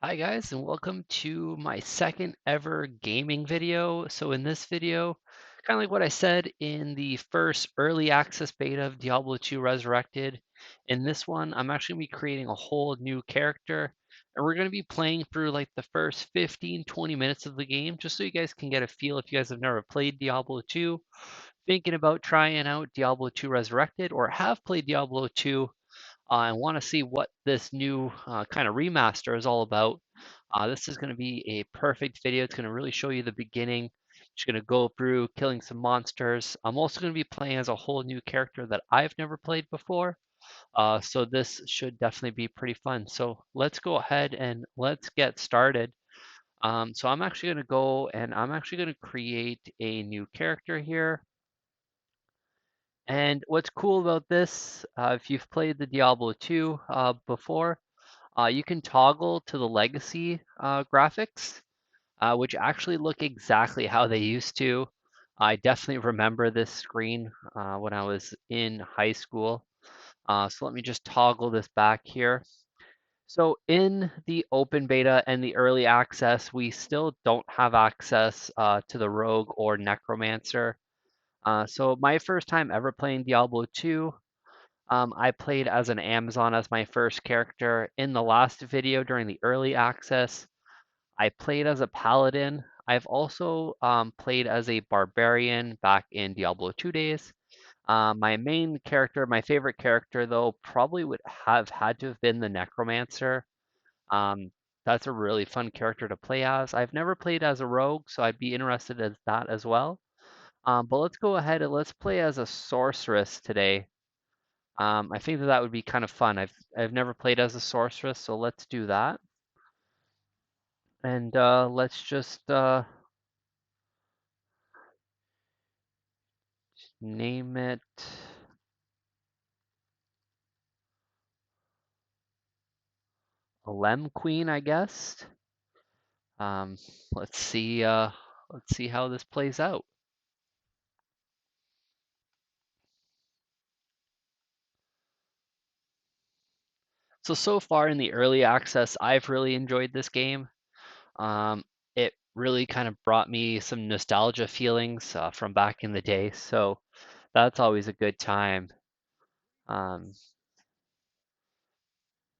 Hi guys, and welcome to my second ever gaming video. So in this video, kind of like what I said in the first early access beta of Diablo 2 Resurrected, in this one, I'm actually going to be creating a whole new character, and we're going to be playing through like the first 15-20 minutes of the game, just so you guys can get a feel if you guys have never played Diablo 2, thinking about trying out Diablo 2 Resurrected, or have played Diablo 2 and want to see what this new kind of remaster is all about. This is going to be a perfect video. It's going to really show you the beginning. Just going to go through killing some monsters. I'm also going to be playing as a whole new character that I've never played before. So this should definitely be pretty fun. So let's go ahead and let's get started. So I'm actually going to go and I'm actually going to create a new character here. And what's cool about this, if you've played the Diablo 2 before, you can toggle to the legacy graphics, which actually look exactly how they used to. I definitely remember this screen when I was in high school. So let me just toggle this back here. So in the open beta and the early access, we still don't have access to the rogue or necromancer. So my first time ever playing Diablo 2, I played as an Amazon as my first character. In the last video during the early access, I played as a paladin. I've also played as a barbarian back in Diablo 2 days. My main character, my favorite character though, probably would have had to have been the necromancer. Um, that's a really fun character to play as. I've never played as a rogue, so I'd be interested as that as well. But let's go ahead and let's play as a sorceress today. I think that would be kind of fun. I've never played as a sorceress, so let's do that. And let's just name it a Lem Queen, I guess. Um, let's see. Let's see how this plays out. So far in the early access, I've really enjoyed this game. It really kind of brought me some nostalgia feelings from back in the day, so that's always a good time. Um,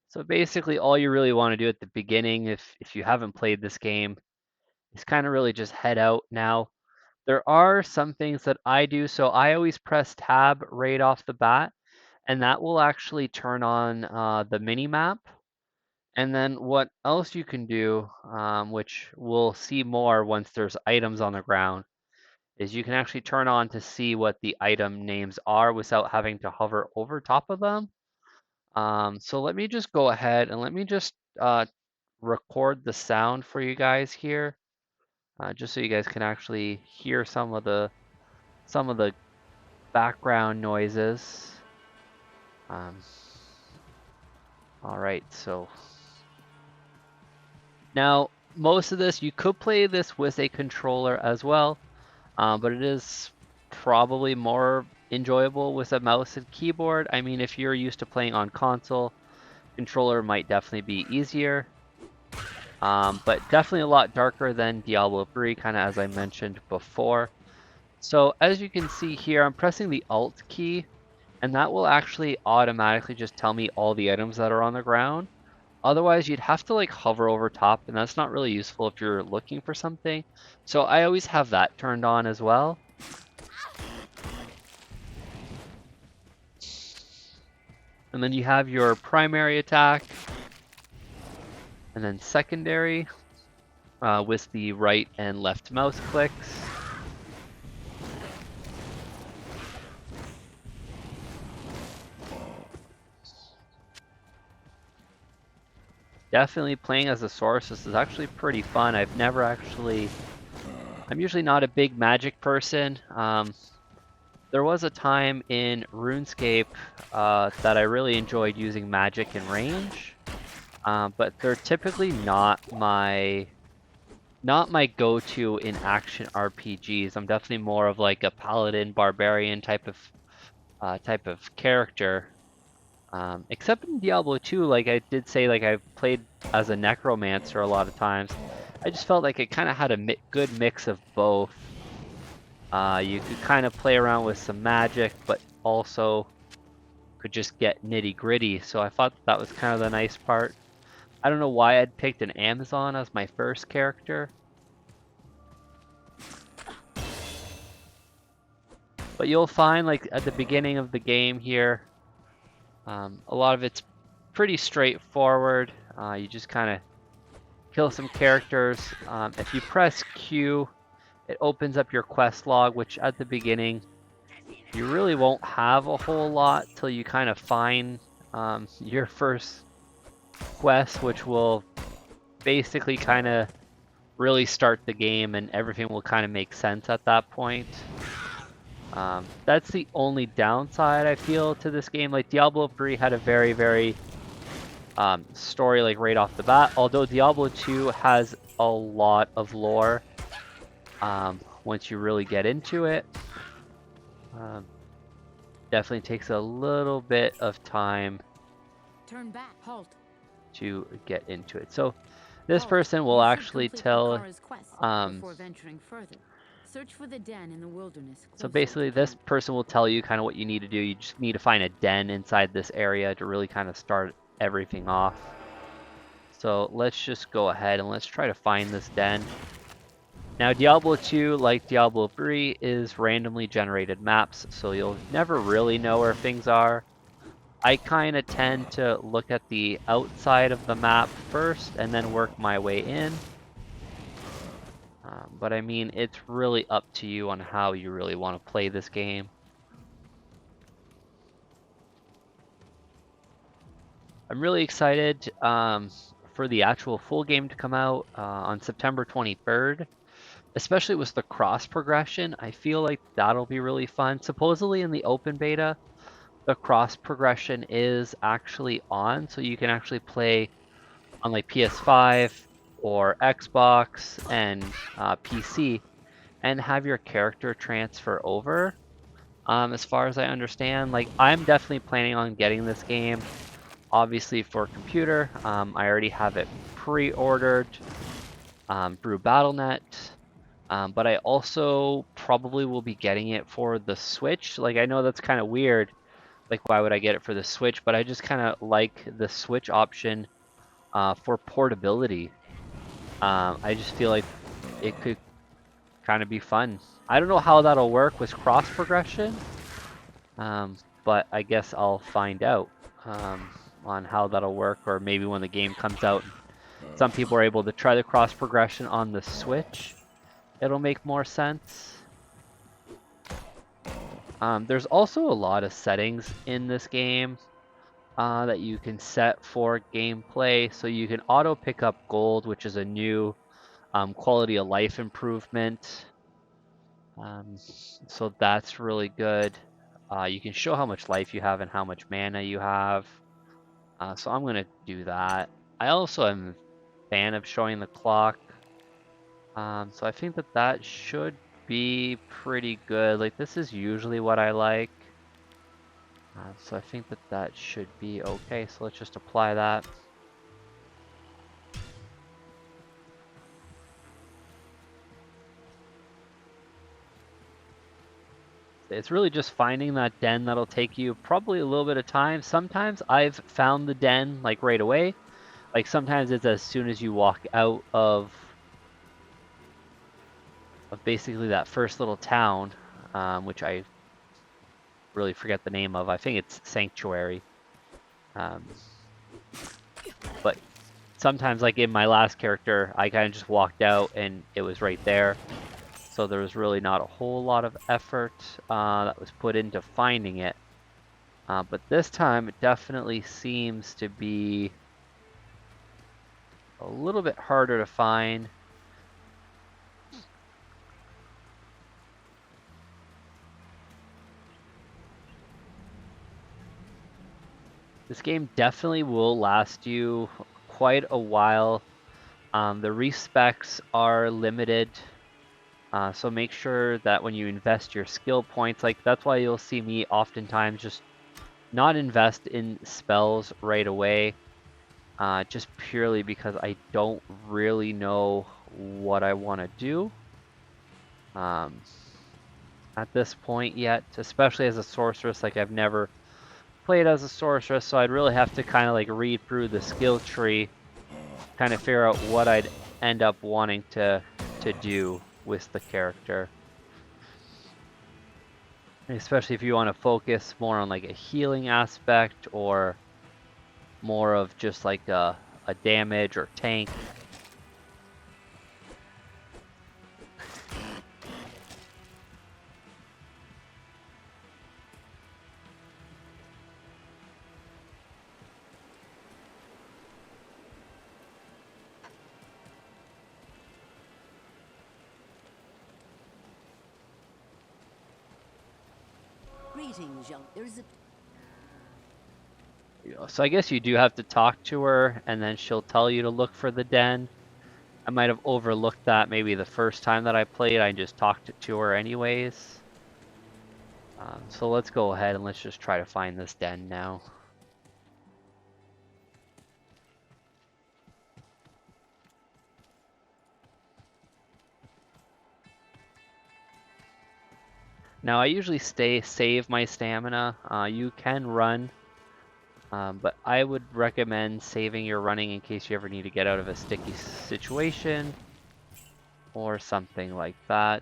so basically, all you really want to do at the beginning, if you haven't played this game, is kind of really just head out. Now, there are some things that I do, so I always press tab right off the bat, and that will actually turn on the mini map. And then what else you can do, which we'll see more once there's items on the ground, is you can actually turn on to see what the item names are without having to hover over top of them. So let me just go ahead and let me just record the sound for you guys here, just so you guys can actually hear some of the background noises. Um, all right, so now most of this you could play this with a controller as well, but it is probably more enjoyable with a mouse and keyboard. I mean, if you're used to playing on console, controller might definitely be easier. But definitely a lot darker than Diablo 3, kind of as I mentioned before. So as you can see here, I'm pressing the Alt key, and that will actually automatically just tell me all the items that are on the ground. Otherwise, you'd have to like hover over top, and that's not really useful if you're looking for something. So I always have that turned on as well. And then you have your primary attack, and then secondary with the right and left mouse clicks. Definitely playing as a Sorceress is actually pretty fun. I'm usually not a big magic person. There was a time in RuneScape that I really enjoyed using magic in range, but they're typically not my go-to in action RPGs. I'm definitely more of like a paladin barbarian type of character. Except in Diablo 2, like I did say, like I played as a necromancer a lot of times. I just felt like it kind of had a good mix of both. You could kind of play around with some magic, but also could just get nitty gritty. So I thought that was kind of the nice part. I don't know why I'd picked an Amazon as my first character. But you'll find like at the beginning of the game here, a lot of it's pretty straightforward. You just kind of kill some characters. If you press Q, it opens up your quest log, which at the beginning, you really won't have a whole lot till you kind of find your first quest, which will basically kind of really start the game and everything will kind of make sense at that point. That's the only downside I feel to this game. Like Diablo 3 had a very story like right off the bat, although Diablo 2 has a lot of lore once you really get into it. Definitely takes a little bit of time Turn back, halt. To get into it. So this person will actually tell before venturing further. Search for the den in the wilderness. So basically this person will tell you kind of what you need to do. You just need to find a den inside this area to really kind of start everything off. So let's just go ahead and let's try to find this den. Now Diablo 2, like Diablo 3, is randomly generated maps, so you'll never really know where things are. I kind of tend to look at the outside of the map first and then work my way in. But I mean, it's really up to you on how you really want to play this game. I'm really excited for the actual full game to come out on September 23rd, especially with the cross progression. I feel like that'll be really fun. Supposedly in the open beta, the cross progression is actually on, so you can actually play on like PS5 or Xbox and PC and have your character transfer over. As far as I understand, like I'm definitely planning on getting this game, obviously for computer. I already have it pre-ordered through Battle.net, but I also probably will be getting it for the Switch. Like I know that's kind of weird. Like why would I get it for the Switch? But I just kind of like the Switch option for portability. I just feel like it could kind of be fun. I don't know how that'll work with cross progression, but I guess I'll find out on how that'll work, or maybe when the game comes out, some people are able to try the cross progression on the Switch. It'll make more sense. There's also a lot of settings in this game that you can set for gameplay. So you can auto pick up gold, which is a new quality of life improvement. So that's really good. You can show how much life you have and how much mana you have. So I'm going to do that. I also am a fan of showing the clock. So I think that that should be pretty good. Like this is usually what I like. So I think that that should be okay. So let's just apply that. It's really just finding that den that'll take you probably a little bit of time. Sometimes I've found the den like right away. Like sometimes it's as soon as you walk out of basically that first little town, which I really forget the name of. I think it's Sanctuary. But sometimes like in my last character, I kind of just walked out and it was right there. So there was really not a whole lot of effort that was put into finding it. But this time it definitely seems to be a little bit harder to find. This game definitely will last you quite a while. The respecs are limited. So make sure that when you invest your skill points, like that's why you'll see me oftentimes just not invest in spells right away, just purely because I don't really know what I want to do at this point yet, especially as a sorceress. Like, I've never played as a sorceress, so I'd really have to kind of like read through the skill tree, kind of figure out what I'd end up wanting to do with the character. Especially if you want to focus more on like a healing aspect or more of just like a damage or tank. Greetings, young. So I guess you do have to talk to her, and then she'll tell you to look for the den. I might have overlooked that maybe the first time that I played. I just talked it to her anyways. So let's go ahead and let's just try to find this den now. Now I usually save my stamina. You can run, but I would recommend saving your running in case you ever need to get out of a sticky situation or something like that.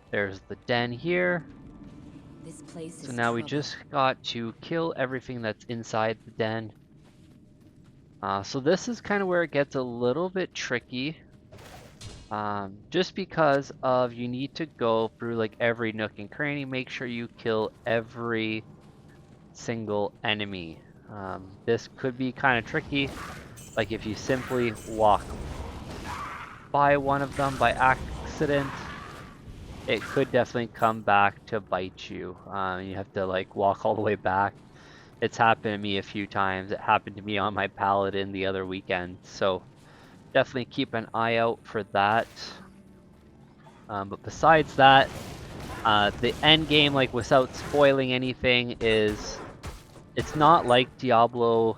There's the den here. This place is So now we trouble. just got to kill everything that's inside the den. So this is kind of where it gets a little bit tricky. Just because of you need to go through like every nook and cranny, make sure you kill every single enemy. This could be kind of tricky, like if you simply walk by one of them by accident, it could definitely come back to bite you. You have to like walk all the way back. It's happened to me a few times. It happened to me on my paladin the other weekend, so definitely keep an eye out for that. But besides that, the end game, like without spoiling anything, is it's not like Diablo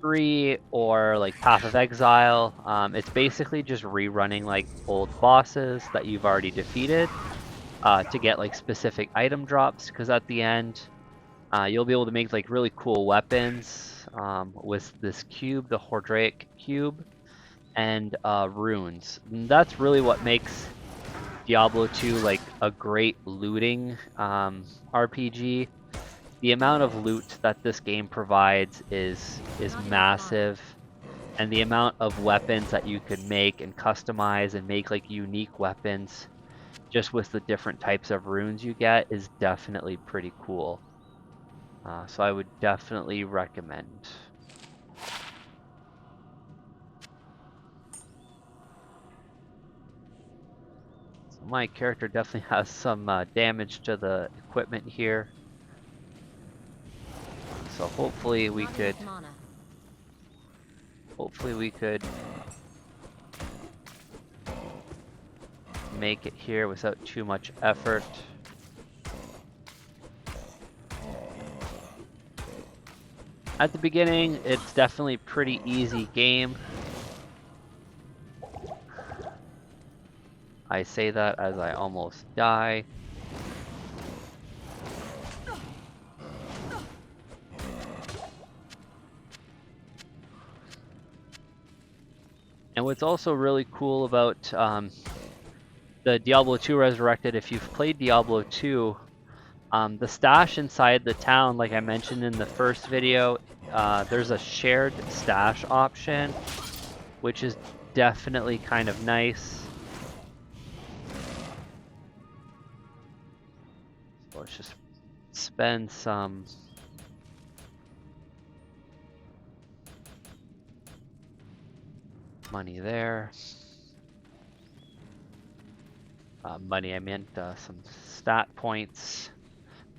3 or like Path of Exile. It's basically just rerunning like old bosses that you've already defeated to get like specific item drops. Because at the end, you'll be able to make like really cool weapons with this cube, the Hordraic cube, and runes. And that's really what makes Diablo 2 like a great looting RPG. The amount of loot that this game provides is massive, and the amount of weapons that you can make and customize and make like unique weapons just with the different types of runes you get is definitely pretty cool. So I would definitely recommend. So my character definitely has some damage to the equipment here. So hopefully we could make it here without too much effort. At the beginning, it's definitely a pretty easy game. I say that as I almost die. And what's also really cool about the Diablo 2 Resurrected, if you've played Diablo 2, the stash inside the town, like I mentioned in the first video, there's a shared stash option, which is definitely kind of nice. So let's just spend some money there. Money, I meant some stat points.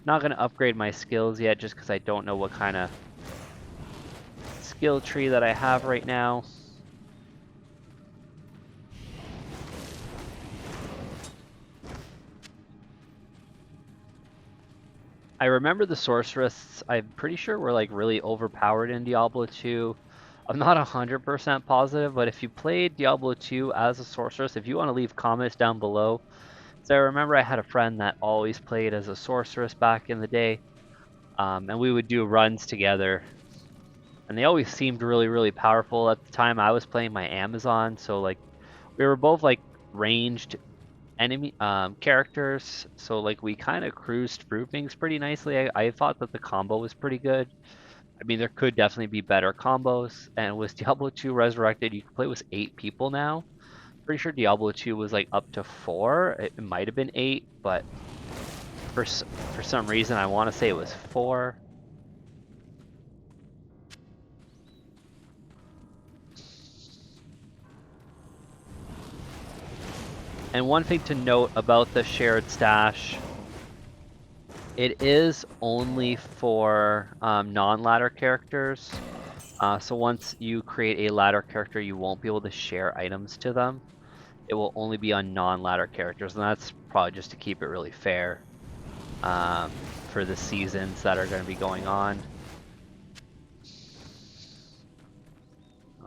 Not going to upgrade my skills yet just because I don't know what kind of skill tree that I have right now. I remember the Sorceress, I'm pretty sure were like really overpowered in Diablo 2. I'm not 100% positive, but if you played Diablo 2 as a Sorceress, if you want to leave comments down below. So I remember I had a friend that always played as a Sorceress back in the day, and we would do runs together. And they always seemed really, really powerful. At the time I was playing my Amazon, so like we were both like ranged enemy characters, so like we kind of cruised through things pretty nicely. I thought that the combo was pretty good. I mean, there could definitely be better combos, and with Diablo 2 Resurrected, you can play with 8 people now. Pretty sure Diablo 2 was like up to 4. It might have been 8, but for some reason I want to say it was 4. And one thing to note about the shared stash, it is only for non-ladder characters. So once you create a ladder character, you won't be able to share items to them. It will only be on non-ladder characters, and that's probably just to keep it really fair for the seasons that are going to be going on.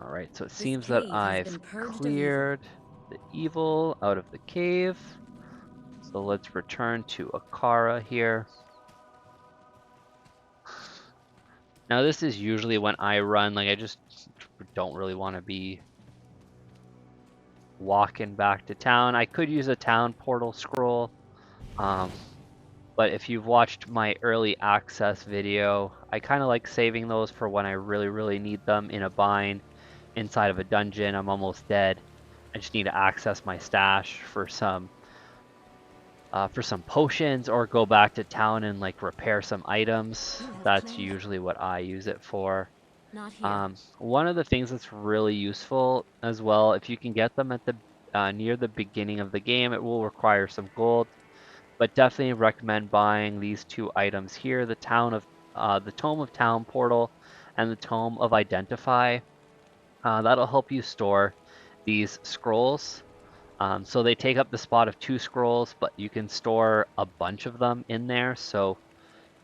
All right, so it seems that I've cleared the evil out of the cave. So let's return to Akara here. Now this is usually when I run, like I just don't really want to be walking back to town. I could use a town portal scroll, but if you've watched my early access video, I kind of like saving those for when I really, really need them in a bind inside of a dungeon. I'm almost dead. I just need to access my stash for some potions or go back to town and like repair some items. That's usually what I use it for. Not here. One of the things that's really useful as well, if you can get them at the near the beginning of the game, it will require some gold, but definitely recommend buying these 2 items here: the Tome of Town portal and the Tome of Identify. That'll help you store these scrolls. So they take up the spot of 2 scrolls, but you can store a bunch of them in there, so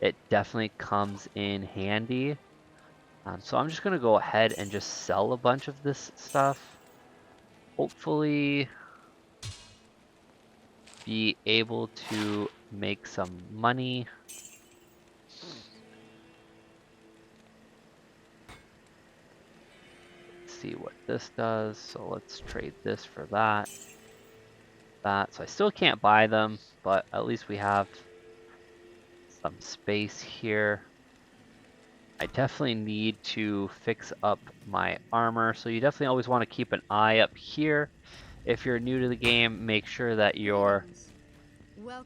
it definitely comes in handy. So I'm just going to go ahead and just sell a bunch of this stuff. Hopefully be able to make some money. Let's see what this does. So let's trade this for that. So I still can't buy them, but at least we have some space here. I definitely need to fix up my armor, so you definitely always want to keep an eye up here. If you're new to the game, make sure that your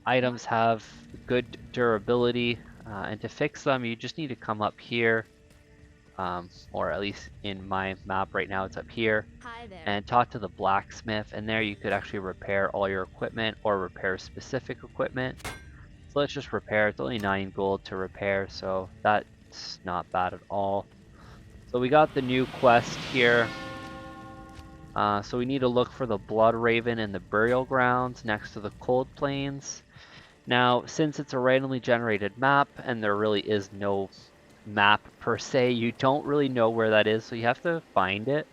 items have good durability, and to fix them, you just need to come up here, or at least in my map right now, it's up here, and talk to the blacksmith, and there you could actually repair all your equipment or repair specific equipment. So let's just repair. It's only 9 gold to repair, so that's not bad at all. So we got the new quest here. So we need to look for the Blood Raven in the burial grounds next to the Cold Plains. Now, since it's a randomly generated map and there really is no map per se, you don't really know where that is, so you have to find it.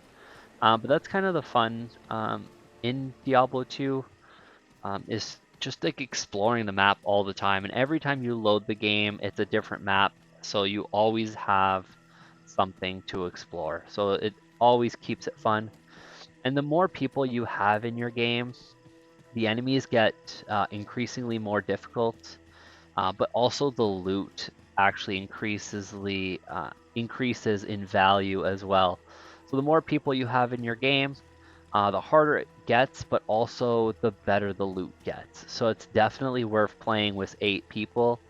But that's kind of the fun in Diablo 2, is just like exploring the map all the time. And every time you load the game, it's a different map, so you always have something to explore. So it always keeps it fun. And the more people you have in your game, the enemies get increasingly more difficult, but also the loot actually increases in value as well. So the more people you have in your game, the harder it gets, but also the better the loot gets. So it's definitely worth playing with 8 people,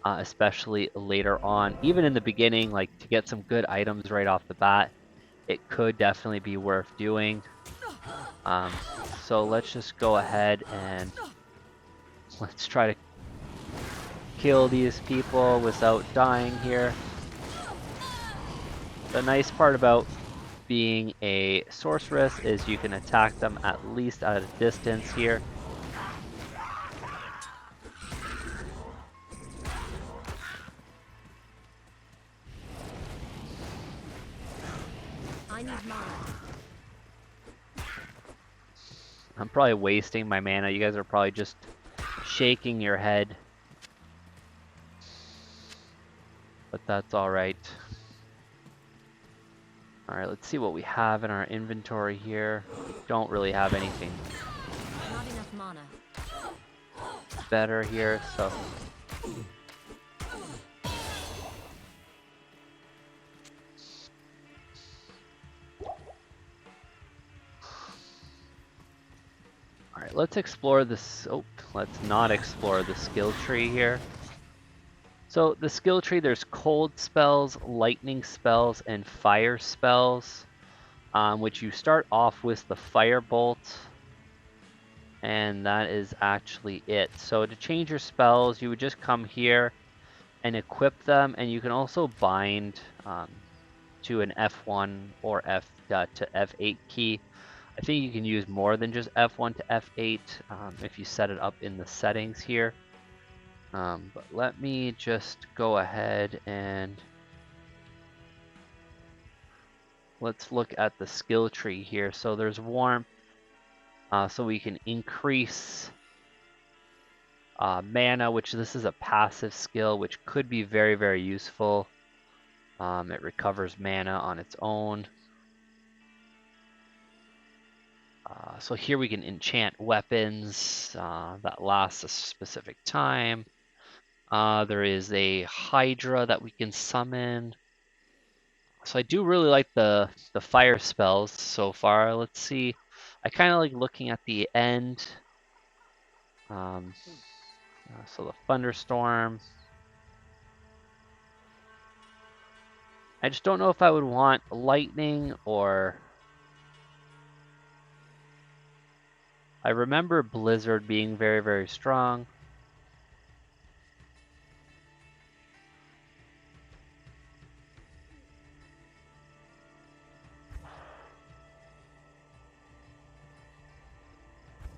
especially later on. Even in the beginning, like to get some good items right off the bat, it could definitely be worth doing. So let's just go ahead and let's try to kill these people without dying here. The nice part about being a sorceress is you can attack them at least at a distance here. I need mana. I'm probably wasting my mana. You guys are probably just shaking your head. But that's alright. Alright, let's see what we have in our inventory here. We don't really have anything Not enough mana. better here, so... Alright, let's explore this... Oh, let's not explore the skill tree here. So the skill tree, there's cold spells, lightning spells, and fire spells, which you start off with the firebolt, and that is actually it. So to change your spells, you would just come here and equip them, and you can also bind to an F1 or to F8 key. I think you can use more than just F1 to F8 if you set it up in the settings here. But let me just go ahead and let's look at the skill tree here. So there's warmth, so we can increase mana, which this is a passive skill, which could be very, very useful. It recovers mana on its own. So here we can enchant weapons that last a specific time. There is a Hydra that we can summon. So I do really like the fire spells so far. Let's see. I kind of like looking at the end. So the thunderstorm. I just don't know if I would want lightning or... I remember blizzard being very, very strong.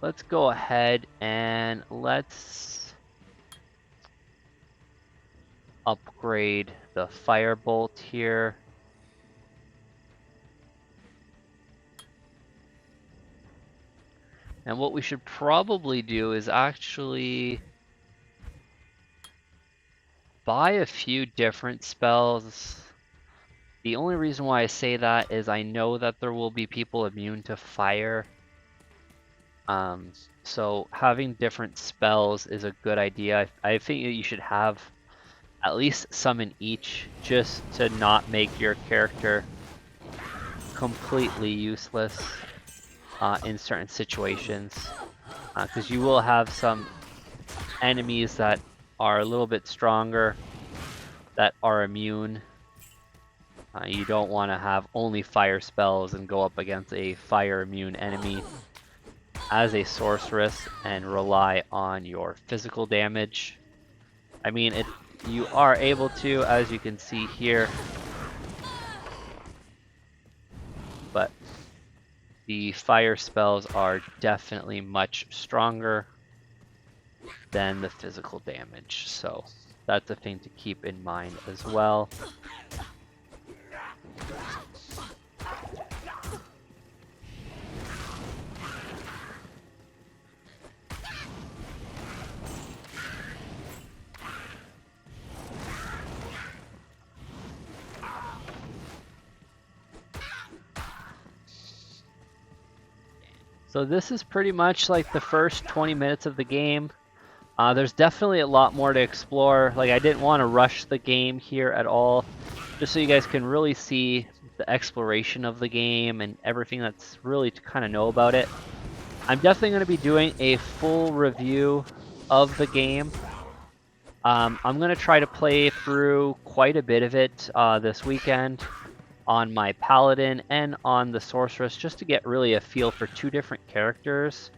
Let's go ahead and let's upgrade the firebolt here. And what we should probably do is actually buy a few different spells. The only reason why I say that is I know that there will be people immune to fire. So having different spells is a good idea. I think that you should have at least some in each, just to not make your character completely useless in certain situations. Because you will have some enemies that are a little bit stronger that are immune. You don't want to have only fire spells and go up against a fire immune enemy as a sorceress and rely on your physical damage. I mean, you are able to, as you can see here, but the fire spells are definitely much stronger than the physical damage, so that's a thing to keep in mind as well. So this is pretty much like the first 20 minutes of the game. There's definitely a lot more to explore. Like, I didn't want to rush the game here at all, just so you guys can really see the exploration of the game and everything that's really to kind of know about it. I'm definitely going to be doing a full review of the game. I'm going to try to play through quite a bit of it this weekend on my Paladin and on the Sorceress, just to get really a feel for two different characters.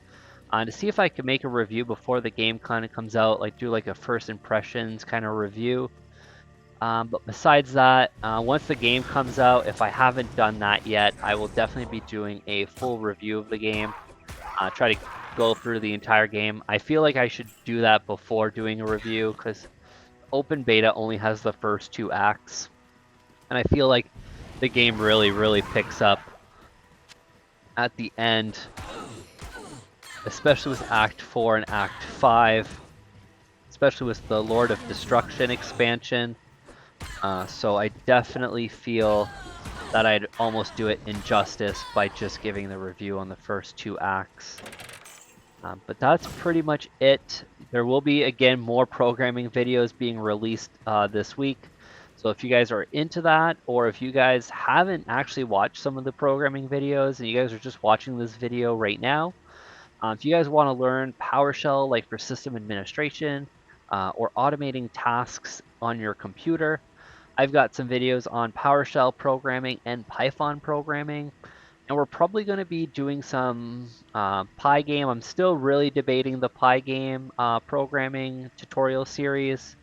To see if I can make a review before the game kind of comes out, like do like a first impressions kind of review. But besides that, once the game comes out, if I haven't done that yet, I will definitely be doing a full review of the game. Try to go through the entire game. I feel like I should do that before doing a review because open beta only has the first 2 acts. And I feel like the game really, really picks up at the end, especially with Act 4 and Act 5, especially with the Lord of Destruction expansion. So I definitely feel that I'd almost do it injustice by just giving the review on the first 2 acts. But that's pretty much it. There will be, again, more programming videos being released this week. So if you guys are into that, or if you guys haven't actually watched some of the programming videos and you guys are just watching this video right now, if you guys want to learn PowerShell, like for system administration, or automating tasks on your computer, I've got some videos on PowerShell programming and Python programming. And we're probably going to be doing some Pygame. I'm still really debating the Pygame programming tutorial series,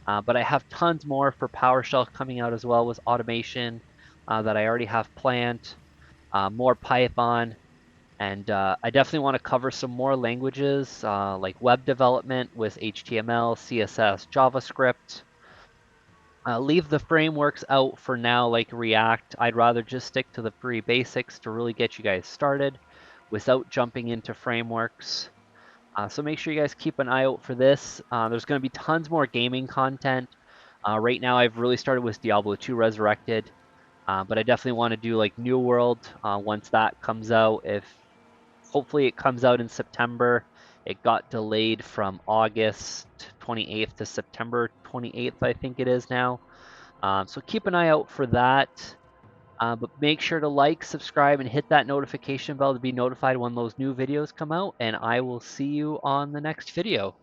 but I have tons more for PowerShell coming out as well with automation that I already have planned, more Python, and I definitely want to cover some more languages like web development with HTML, CSS, JavaScript. Leave the frameworks out for now, like React. I'd rather just stick to the free basics to really get you guys started without jumping into frameworks. So make sure you guys keep an eye out for this. There's going to be tons more gaming content. Right now, I've really started with Diablo 2 Resurrected, but I definitely want to do like New World once that comes out. If hopefully it comes out in September. It got delayed from August 28th to September 28th, I think it is now. So keep an eye out for that. But make sure to like, subscribe, and hit that notification bell to be notified when those new videos come out. And I will see you on the next video.